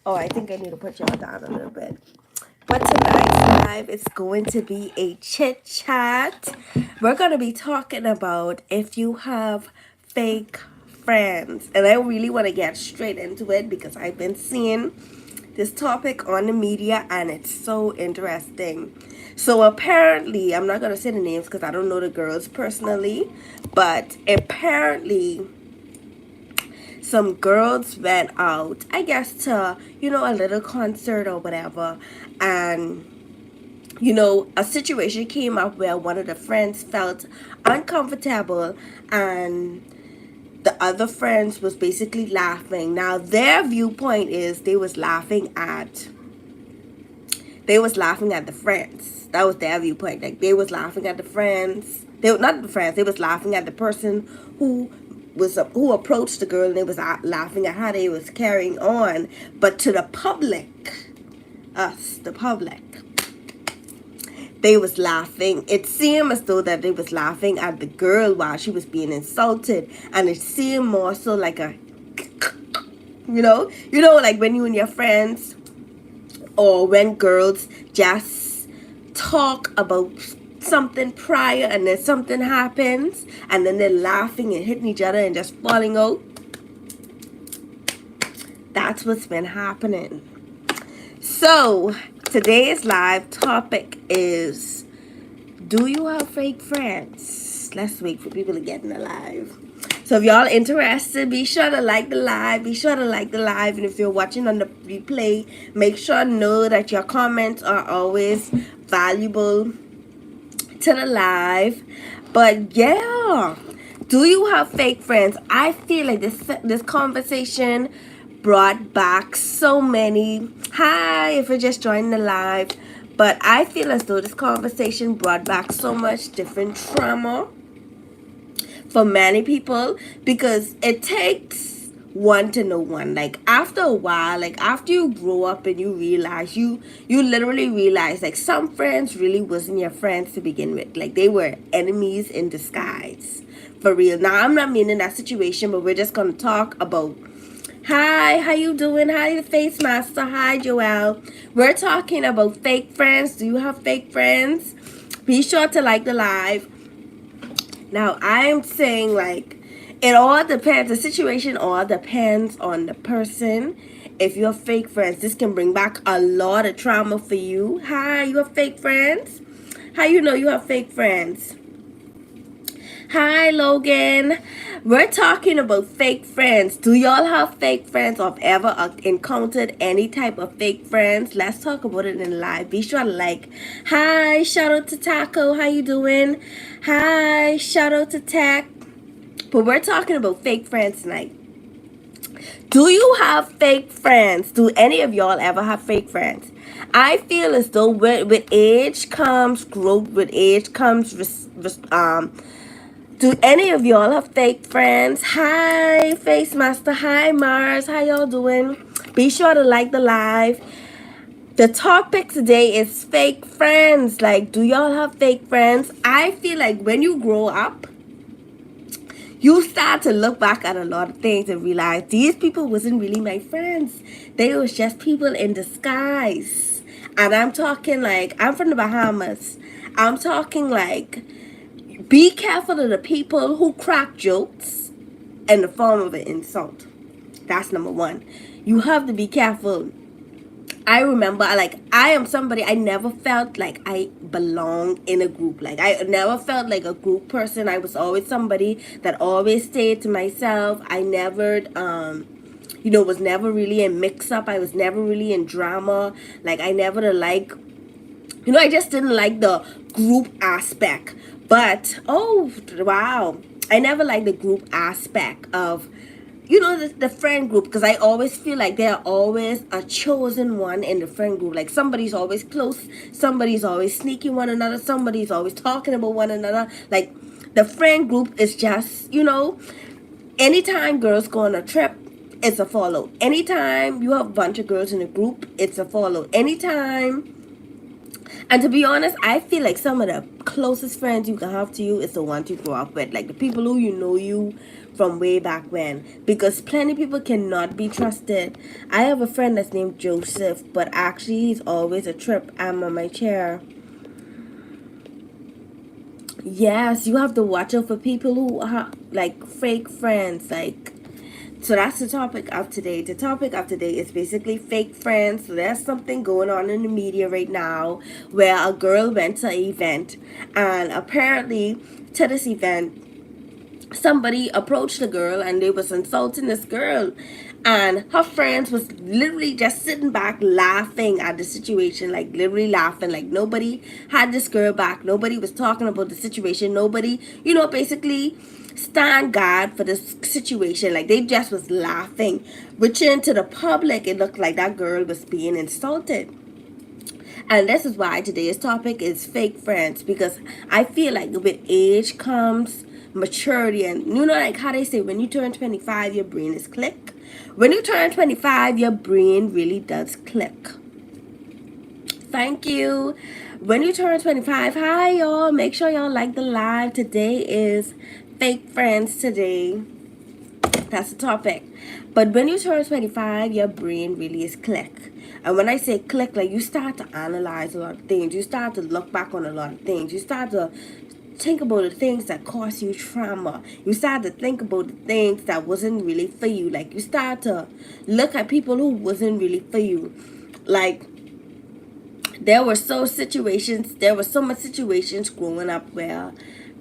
Oh, I think I need to put y'all down a little bit. But tonight's live is going to be a chit chat. We're going to be talking about if you have fake friends. And I really want to get straight into it because I've been seeing this topic on the media and it's so interesting. So apparently, I'm not going to say the names because I don't know the girls personally, but apparently some girls went out, I guess, to, a little concert or whatever. And, a situation came up where one of the friends felt uncomfortable and the other friends was basically laughing. Now, their viewpoint is they was laughing at the friends. That was their viewpoint. Like, they was laughing at the friends. They were not the friends. They was laughing at the person who approached the girl, and they was laughing at how they was carrying on. But to the public, us, the public, they was laughing. It seemed as though that they was laughing at the girl while she was being insulted, and it seemed more so like a, like when you and your friends, or when girls just talk about something prior and then something happens and then they're laughing and hitting each other and just falling out. That's what's been happening. So today's live topic is, do you have fake friends? Let's wait for people to get in the live. So if y'all interested, be sure to like the live. And if you're watching on the replay, make sure to know that your comments are always valuable to the live. But yeah, do you have fake friends? I feel like this conversation brought back so many. Hi, if you're just joining the live. But I feel as though this conversation brought back so much different trauma for many people, because it takes one to know one. Like, after a while, like after you grow up and you realize, you literally realize, like, some friends really wasn't your friends to begin with. Like, they were enemies in disguise, for real. Now, I'm not meaning that situation, but we're just gonna talk about, hi, how you doing? Hi, the face master. Hi, Joelle. We're talking about fake friends. Do you have fake friends? Be sure to like the live. Now, I'm saying, like, it all depends. The situation all depends on the person. If you have fake friends, this can bring back a lot of trauma for you. Hi, you have fake friends? How you know you have fake friends? Hi, Logan. We're talking about fake friends. Do y'all have fake friends or have ever encountered any type of fake friends? Let's talk about it in live. Be sure to like. Hi, shout out to Taco. How you doing? Hi, shout out to Tech. But we're talking about fake friends tonight. Do you have fake friends? Do any of y'all ever have fake friends? I feel as though with age comes growth. With age comes do any of y'all have fake friends? Hi, Face Master. Hi, Mars. How y'all doing? Be sure to like the live. The topic today is fake friends. Like, do y'all have fake friends? I feel like when you grow up, you start to look back at a lot of things and realize these people wasn't really my friends. They was just people in disguise. And I'm talking like, I'm from the Bahamas. I'm talking like, be careful of the people who crack jokes in the form of an insult. That's number one. You have to be careful. I remember, like, I am somebody, I never felt like I belonged in a group. Like, I never felt like a group person. I was always somebody that always stayed to myself. I never, was never really in mix-up. I was never really in drama. Like, I never like, I just didn't like the group aspect. But, oh, wow. I never liked the group aspect of, the friend group, because I always feel like there are always a chosen one in the friend group. Like, somebody's always close, somebody's always sneaking one another, somebody's always talking about one another. Like, the friend group is just, anytime girls go on a trip, it's a follow. Anytime you have a bunch of girls in a group, it's a follow. Anytime And to be honest, I feel like some of the closest friends you can have to you is the ones you grew up with, like the people who you from way back when. Because plenty of people cannot be trusted. I have a friend that's named Joseph, but actually he's always a trip. I'm on my chair. Yes, you have to watch out for people who are like fake friends, like. So that's the topic of today. The topic of today is basically fake friends. So there's something going on in the media right now where a girl went to an event, and apparently to this event somebody approached the girl and they was insulting this girl, and her friends was literally just sitting back laughing at the situation, like literally laughing, like nobody had this girl back, nobody was talking about the situation, nobody, basically stand guard for this situation, like they just was laughing, which into the public it looked like that girl was being insulted. And this is why today's topic is fake friends, because I feel like with age comes maturity. And like how they say, when you turn 25, your brain is click. When you turn 25, your brain really does click. Thank you. When you turn 25, hi y'all. Make sure y'all like the live. Today is fake friends today. That's the topic. But when you turn 25, your brain really is click. And when I say click, like you start to analyze a lot of things. You start to look back on a lot of things. You start to think about the things that cause you trauma. You start to think about the things that wasn't really for you. Like you start to look at people who wasn't really for you. Like there were so much situations growing up where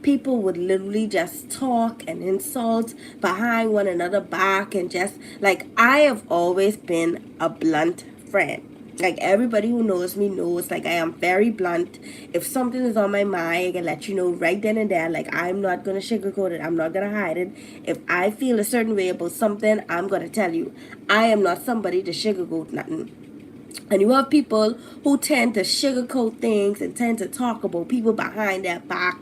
people would literally just talk and insult behind one another back, and just like, I have always been a blunt friend. Like everybody who knows me knows, like I am very blunt. If something is on my mind, I can let you know right then and there. Like I'm not gonna sugarcoat it, I'm not gonna hide it. If I feel a certain way about something, I'm gonna tell you. I am not somebody to sugarcoat nothing. And you have people who tend to sugarcoat things and tend to talk about people behind their back.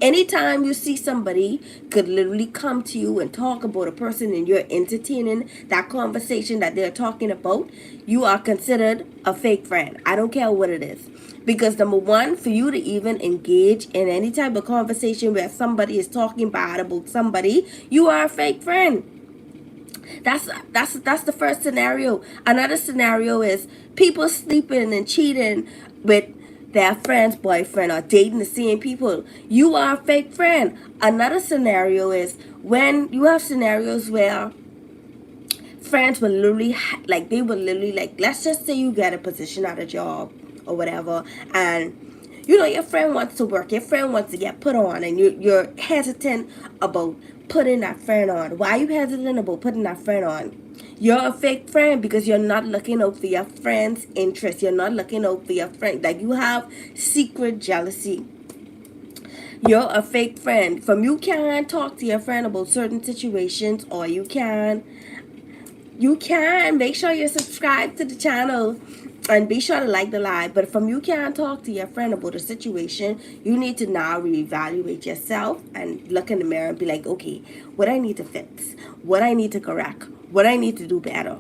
Anytime you see somebody could literally come to you and talk about a person and you're entertaining that conversation that they're talking about, you are considered a fake friend. I don't care what it is. Because number one, for you to even engage in any type of conversation where somebody is talking bad about somebody, you are a fake friend. That's the first scenario. Another scenario is people sleeping and cheating with their friend's boyfriend or dating the same people. You are a fake friend. Another scenario is when you have scenarios where friends will literally like, they will literally, like, let's just say you get a position at a job or whatever, and your friend wants to work, your friend wants to get put on, and you're hesitant about putting that friend on. Why are you hesitant about putting that friend on? You're a fake friend because you're not looking out for your friend's interest. You're not looking out for your friend. Like you have secret jealousy. You're a fake friend. From you can talk to your friend about certain situations, or you can make sure you're subscribed to the channel and be sure to like the live. But from you can't talk to your friend about a situation, you need to now reevaluate yourself and look in the mirror and be like, okay, what I need to fix, what I need to correct, what I need to do better.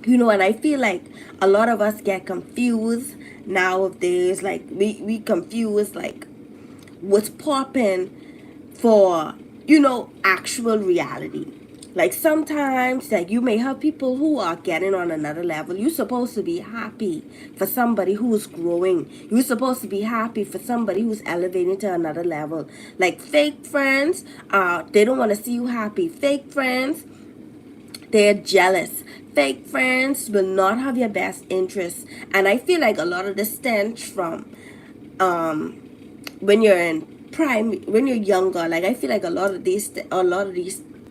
And I feel like a lot of us get confused nowadays. Like we confuse like what's popping for actual reality. Like sometimes, like you may have people who are getting on another level. You're supposed to be happy for somebody who's growing. You're supposed to be happy for somebody who's elevating to another level. Like fake friends, they don't want to see you happy. Fake friends, they're jealous. Fake friends will not have your best interests. And I feel like a lot of this stems from when you're in when you're younger. Like I feel like a lot of these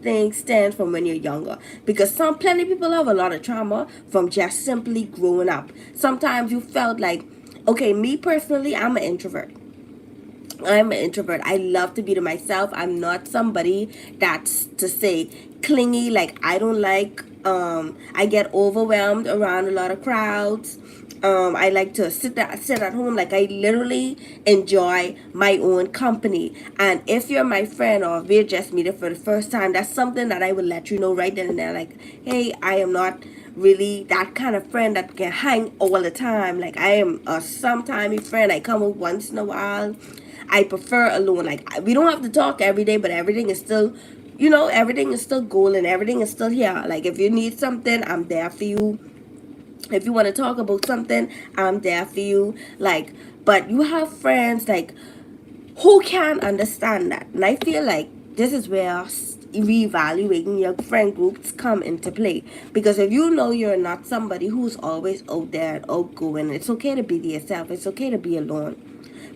things stand from when you're younger, because plenty of people have a lot of trauma from just simply growing up. Sometimes you felt like, okay, me personally, I'm an introvert. I love to be to myself. I'm not somebody that's to say clingy. Like I don't like I get overwhelmed around a lot of crowds. I like to sit at home. Like I literally enjoy my own company. And if you're my friend or we're just meeting for the first time, that's something that I would let you know right then and there. Like, hey, I am not really that kind of friend that can hang all the time. Like I am a sometimey friend. I come up once in a while. I prefer alone. Like we don't have to talk every day, but everything is still, everything is still golden. Everything is still here. Like if you need something, I'm there for you. If you want to talk about something, I'm there for you. Like, but you have friends like who can understand that, and I feel like this is where reevaluating your friend groups come into play. Because if you know you're not somebody who's always out there and outgoing, it's okay to be yourself, it's okay to be alone,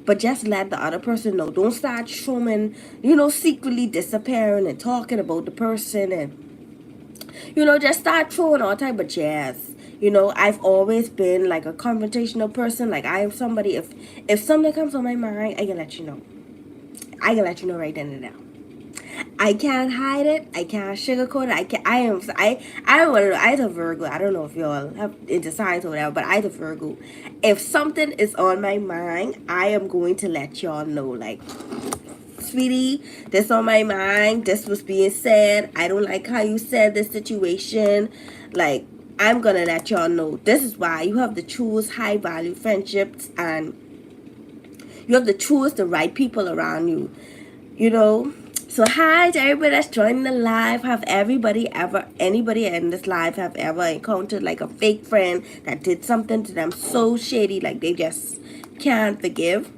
but just let the other person know. Don't start showing, secretly disappearing and talking about the person, and just start throwing all type of jazz. I've always been like a confrontational person. Like I am somebody, if something comes on my mind, I can let you know. I can let you know right then and there. I can't hide it. I can't sugarcoat it. I can. I a Virgo. I don't know if y'all have into science or whatever, but I a Virgo. If something is on my mind, I am going to let y'all know. Like, sweetie, this on my mind. This was being said. I don't like how you said this situation. Like, I'm gonna let y'all know. This is why you have to choose high value friendships, and you have to choose the right people around you. So hi to everybody that's joining the live. Have anybody in this live have ever encountered like a fake friend that did something to them so shady, like they just can't forgive?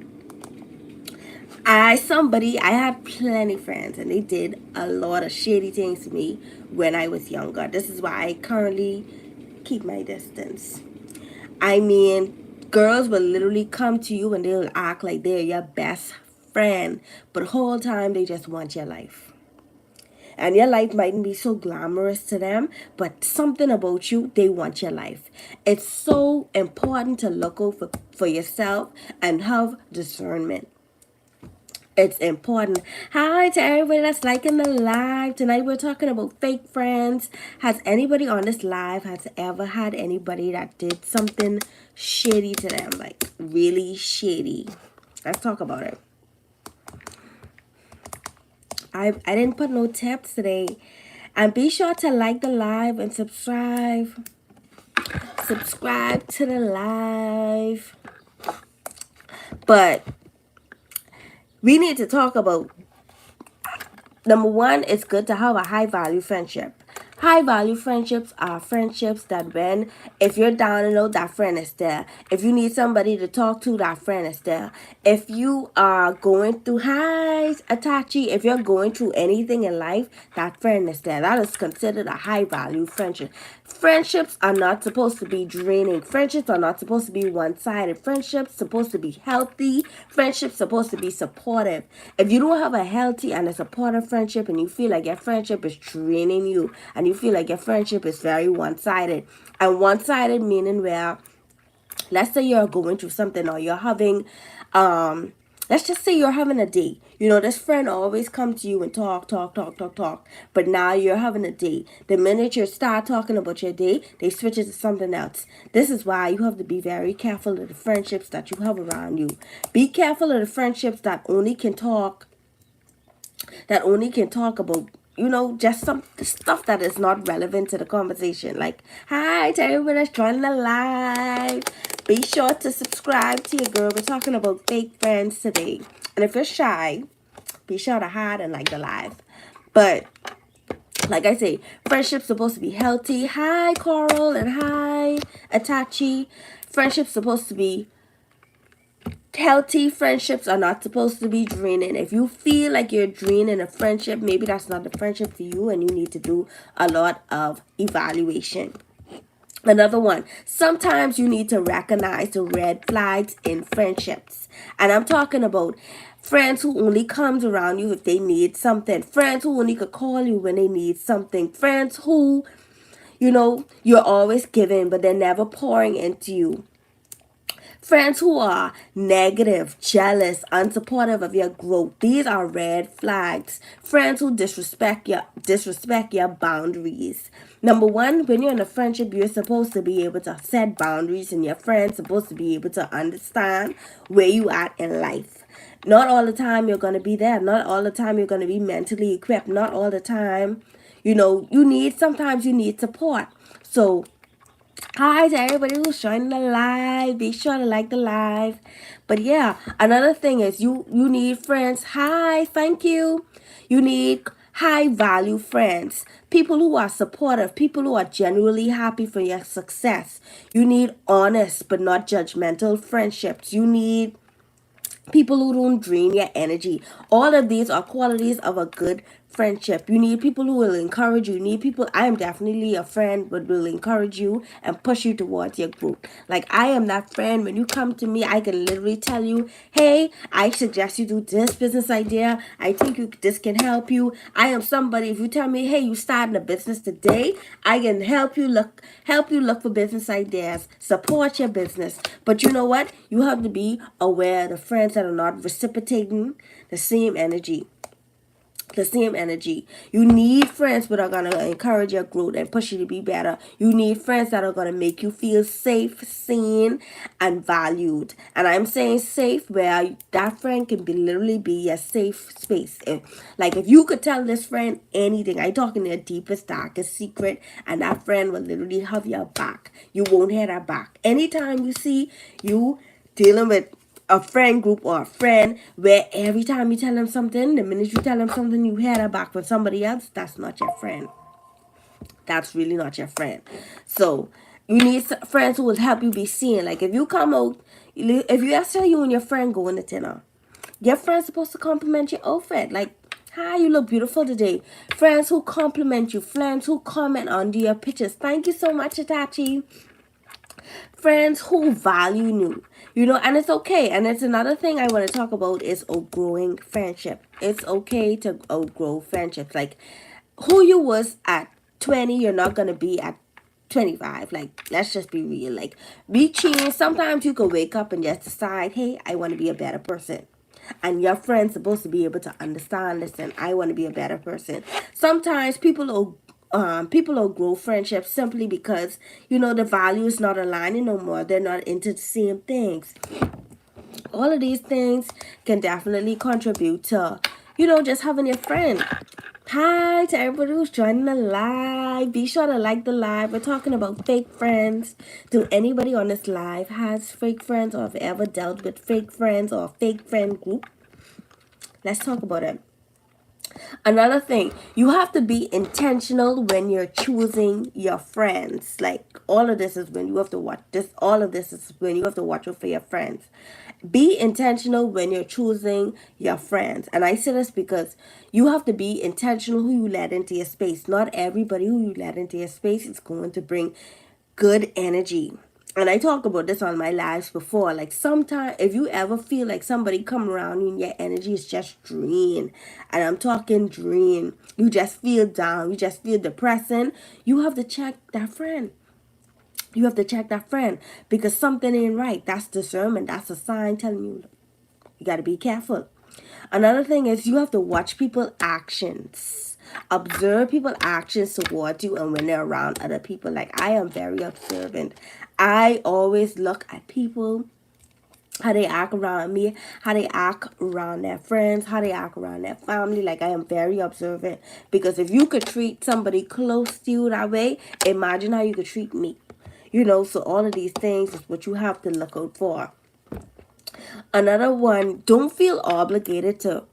I had plenty friends, and they did a lot of shady things to me when I was younger. This is why I currently keep my distance. I mean, girls will literally come to you and they'll act like they're your best friend, but the whole time they just want your life. And your life mightn't be so glamorous to them, but something about you, they want your life. It's so important to look out for yourself and have discernment. It's important. Hi to everybody that's liking the live. Tonight we're talking about fake friends. Has anybody on this live has ever had anybody that did something shady to them? Like really shady. Let's talk about it. I didn't put no tips today. And be sure to like the live and subscribe. Subscribe to the live. But we need to talk about, number one, it's good to have a high value friendship. High value friendships are friendships that when, if you're down and out, that friend is there. If you need somebody to talk to, that friend is there. If you are going through, hi, Atachi, if you're going through anything in life, that friend is there. That is considered a high value friendship. Friendships are not supposed to be draining. Friendships are not supposed to be one-sided. Friendships supposed to be healthy. Friendships supposed to be supportive. If you don't have a healthy and a supportive friendship, and you feel like your friendship is draining you, and you feel like your friendship is very one-sided, and one-sided meaning where, let's say you're going through something, or you're having let's just say you're having a date. This friend always comes to you and talk. But now you're having a date. The minute you start talking about your date, they switch it to something else. This is why you have to be very careful of the friendships that you have around you. Be careful of the friendships that only can talk about, just some stuff that is not relevant to the conversation. Like, hi to everybody that's joining the live. Be sure to subscribe to your girl. We're talking about fake friends today. And if you're shy, be sure to hide and like the live. But like I say, friendship's supposed to be healthy. Hi, Coral, and hi, Atachi. Friendship's supposed to be healthy. Friendships are not supposed to be draining. If you feel like you're draining a friendship, maybe that's not the friendship for you, and you need to do a lot of evaluation. Another one, sometimes you need to recognize the red flags in friendships. And I'm talking about friends who only comes around you if they need something. Friends who only could call you when they need something. Friends who, you're always giving, but they're never pouring into you. Friends who are negative, jealous, unsupportive of your growth. These are red flags. Friends who disrespect your boundaries. Number one, when you're in a friendship, you're supposed to be able to set boundaries, and your friend's supposed to be able to understand where you at in life. Not all the time you're going to be there. Not all the time you're going to be mentally equipped. Not all the time, sometimes you need support. So Hi to everybody who's joining the live. Be sure to like the live. But yeah, another thing is you need friends. Hi, thank you. You need high value friends. People who are supportive, people who are genuinely happy for your success. You need honest but not judgmental friendships. You need people who don't drain your energy. All of these are qualities of a good friendship. You need people who will encourage you. You need people. I am definitely a friend but will encourage you and push you towards your growth. Like I am that friend. When you come to me, I can literally tell you, hey, I suggest you do this business idea. I think this can help you. I am somebody. If you tell me, hey, you starting a business today, I can help you look for business ideas, support your business. But you know what? You have to be aware of the friends that are not reciprocating the same energy. The same energy. You need friends that are going to encourage your growth and push you to be better. You need friends that are going to make you feel safe, seen, and valued. And I'm saying safe where that friend can be literally be your safe space. Like if you could tell this friend anything, I talking their deepest, darkest secret, and that friend will literally have your back. You won't have that back. Anytime you see you dealing with a friend group or a friend where every time you tell them something, the minute you tell them something, you hear that back from somebody else, that's not your friend. That's really not your friend. So you need friends who will help you be seen. Like if you come out, if you say you and your friend going to dinner, your friend's supposed to compliment your outfit. Like, hi, you look beautiful today. Friends who compliment you. Friends who comment under your pictures. Thank you so much, Itachi. Friends who value you, and it's okay. And it's another thing I want to talk about is outgrowing friendship. It's okay to outgrow friendships. Like who you was at 20, you're not gonna be at 25. Like let's just be real. Like be changed. Sometimes you can wake up and just decide, hey, I want to be a better person. And your friend's supposed to be able to understand, listen, I want to be a better person. Sometimes people will grow friendships simply because the value is not aligning no more. They're not into the same things. All of these things can definitely contribute to just having your friend. Hi to everybody who's joining the live. Be sure to like the live. We're talking about fake friends. Do anybody on this live has fake friends or have ever dealt with fake friends or a fake friend group? Let's talk about it. Another thing, you have to be intentional when you're choosing your friends. Like all of this is when you have to watch this. All of this is when you have to watch out for your friends. Be intentional when you're choosing your friends. And I say this because you have to be intentional who you let into your space. Not everybody who you let into your space is going to bring good energy. And I talk about this on my lives before. Like sometimes if you ever feel like somebody come around you and your energy is just drained, and I'm talking drain, you just feel down, you just feel depressing, you have to check that friend. You have to check that friend because something ain't right. That's discernment. That's a sign telling you got to be careful. Another thing is you have to watch people's actions. Observe people's actions towards you and when they're around other people. Like I am very observant. I always look at people, how they act around me, how they act around their friends, how they act around their family. Like I am very observant because if you could treat somebody close to you that way, imagine how you could treat me. So all of these things is what you have to look out for. Another one, don't feel obligated to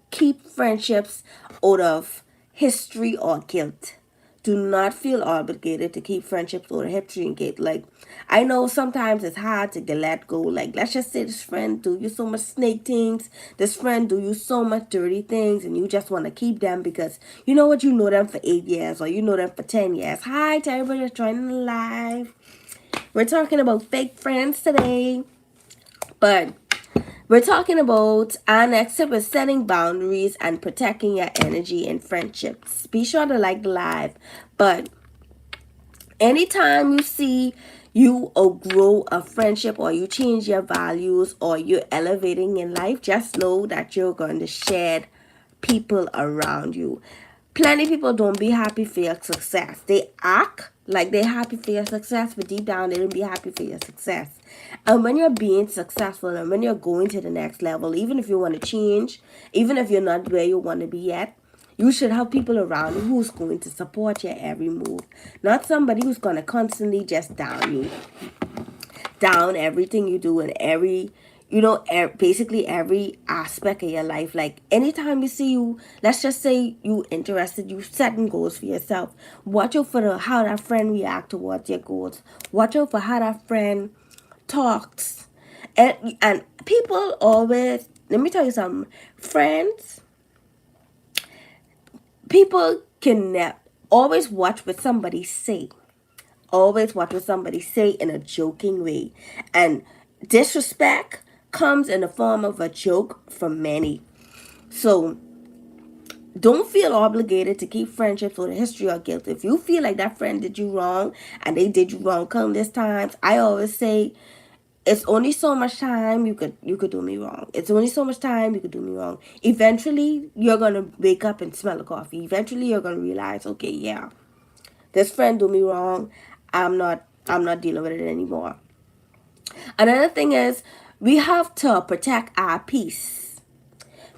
keep friendships out of history or guilt. Do not feel obligated to keep friendships out of history and guilt. Like, I know sometimes it's hard to let go. Like, let's just say this friend do you so much snake things. This friend do you so much dirty things. And you just want to keep them because you know what? You know them for 8 years or you know them for 10 years. Hi to everybody that's joining the live. We're talking about fake friends today. But we're talking about our next step is setting boundaries and protecting your energy in friendships. Be sure to like the live. But anytime you see you outgrow a friendship or you change your values or you're elevating in life, just know that you're going to shed people around you. Plenty of people don't be happy for your success. They act like they're happy for your success, but deep down they don't be happy for your success. And when you're being successful and when you're going to the next level, even if you want to change, even if you're not where you want to be yet, You should have people around you who's going to support your every move, not somebody who's going to constantly just down you, down everything you do and every, basically every aspect of your life. Like anytime you see you, let's just say you interested, you setting goals for yourself, watch out for how that friend react towards your goals. Watch out for how that friend talks. And people always, let me tell you something, friends, people can always watch what somebody say. Always watch what somebody say in a joking way. And disrespect comes in the form of a joke from many. So don't feel obligated to keep friendships with a history or guilt. If you feel like that friend did you wrong and they did you wrong countless times, I always say it's only so much time you could do me wrong. It's only so much time you could do me wrong. Eventually you're gonna wake up and smell a coffee. Eventually you're gonna realize, okay, yeah, this friend do me wrong. I'm not dealing with it anymore. Another thing is we have to protect our peace.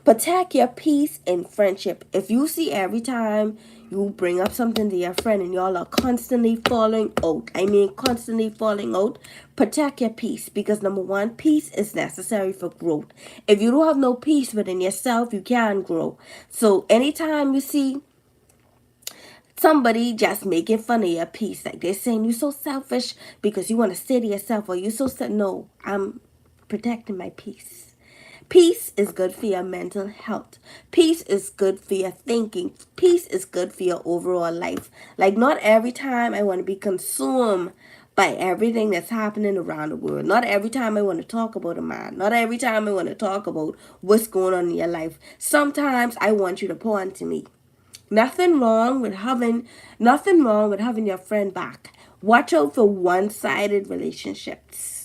Protect your peace in friendship. If you see every time you bring up something to your friend and y'all are constantly falling out, constantly falling out, protect your peace, because number one, peace is necessary for growth. If you don't have no peace within yourself, you can't grow. So anytime you see somebody just making fun of your peace, like they're saying you so selfish because you want to say to yourself, or you so no, I'm protecting my peace. Peace is good for your mental health. Peace is good for your thinking. Peace is good for your overall life. Like not every time I want to be consumed by everything that's happening around the world. Not every time I want to talk about a man. Not every time I want to talk about what's going on in your life. Sometimes I want you to pour into me. Nothing wrong with having your friend back. Watch out for one-sided relationships.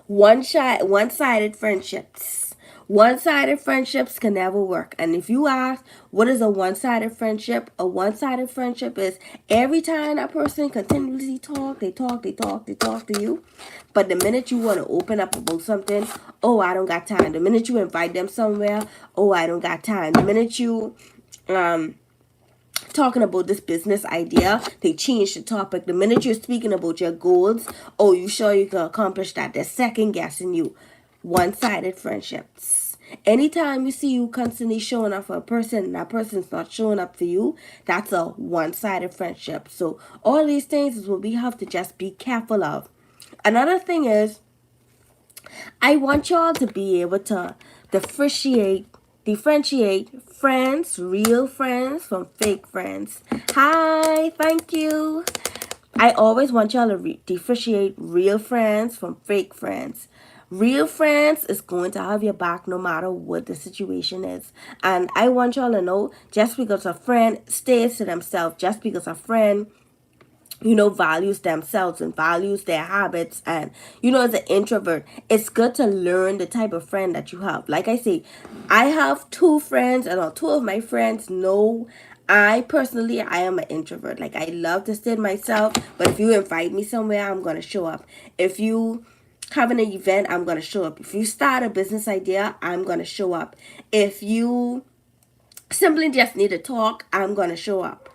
One-sided friendships. One-sided friendships can never work. And if you ask, what is a one-sided friendship? A one-sided friendship is every time that person continuously they talk to you. But the minute you want to open up about something, oh, I don't got time. The minute you invite them somewhere, oh, I don't got time. The minute you talking about this business idea, they change the topic. The minute you're speaking about your goals, oh, you sure you can accomplish that? They're second guessing you. One-sided friendships. Anytime you see you constantly showing up for a person and that person's not showing up for you, that's a one-sided friendship. So all these things is what we have to just be careful of. Another thing is, I want y'all to be able to differentiate friends, real friends from fake friends. Hi, thank you. I always want y'all to differentiate real friends from fake friends. Real friends is going to have your back no matter what the situation is. And I want y'all to know, just because a friend stays to themselves, just because a friend values themselves and values their habits, and as an introvert, it's good to learn the type of friend that you have. Like I say, I have two friends, and two of my friends know I am an introvert. Like I love to sit myself, but if you invite me somewhere, I'm gonna show up. If you having an event, I'm gonna show up. If you start a business idea, I'm gonna show up. If you simply just need to talk, I'm gonna show up.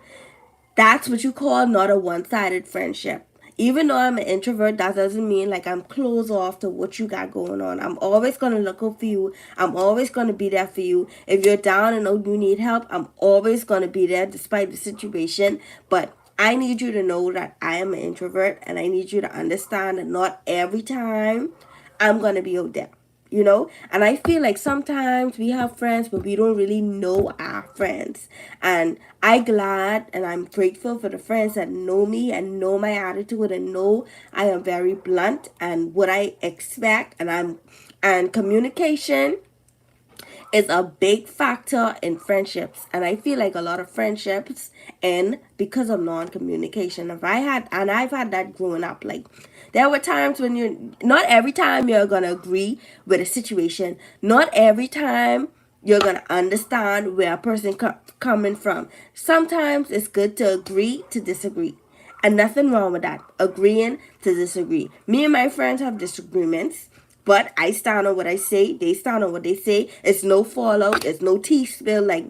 That's what you call not a one-sided friendship. Even though I'm an introvert, that doesn't mean like I'm closed off to what you got going on. I'm always going to look out for you. I'm always going to be there for you. If you're down and know you need help, I'm always going to be there despite the situation. But I need you to know that I am an introvert, and I need you to understand that not every time I'm going to be out there. And I feel like sometimes we have friends but we don't really know our friends, and I'm glad and I'm grateful for the friends that know me and know my attitude and know I am very blunt and what I expect, and communication is a big factor in friendships. And I feel like a lot of friendships end because of non-communication. I've had that growing up. Like there were times when not every time you're gonna agree with a situation. Not every time you're gonna understand where a person coming from. Sometimes it's good to agree to disagree. And nothing wrong with that. Agreeing to disagree. Me and my friends have disagreements, but I stand on what I say. They stand on what they say. It's no fallout. It's no tea spill. Like,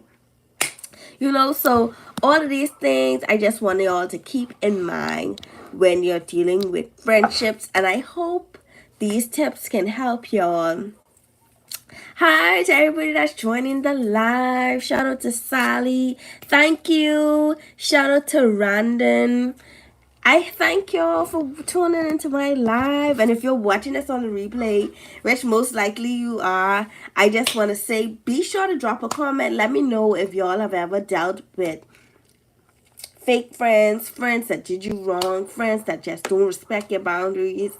You know, so all of these things I just want y'all to keep in mind when you're dealing with friendships, and I hope these tips can help y'all. Hi to everybody that's joining the live. Shout out to Sally. Thank you. Shout out to Randon. I thank y'all for tuning into my live. And if you're watching this on the replay, which most likely you are, I just want to say be sure to drop a comment. Let me know if y'all have ever dealt with fake friends, friends that did you wrong, friends that just don't respect your boundaries,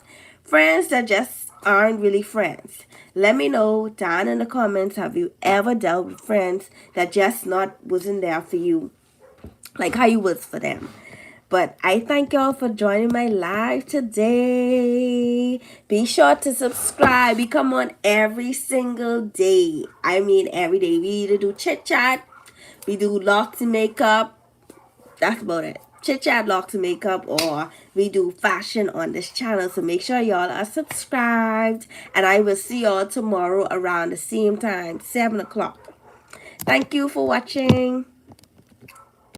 friends that just aren't really friends. Let me know down in the comments, have you ever dealt with friends that just wasn't there for you, like how you was for them? But I thank y'all for joining my live today. Be sure to subscribe. We come on every single day. I mean every day. We either do chit chat, we do locks and makeup. That's about it. Chit chat, locks and makeup, or we do fashion on this channel. So make sure y'all are subscribed. And I will see y'all tomorrow around the same time, 7 o'clock. Thank you for watching.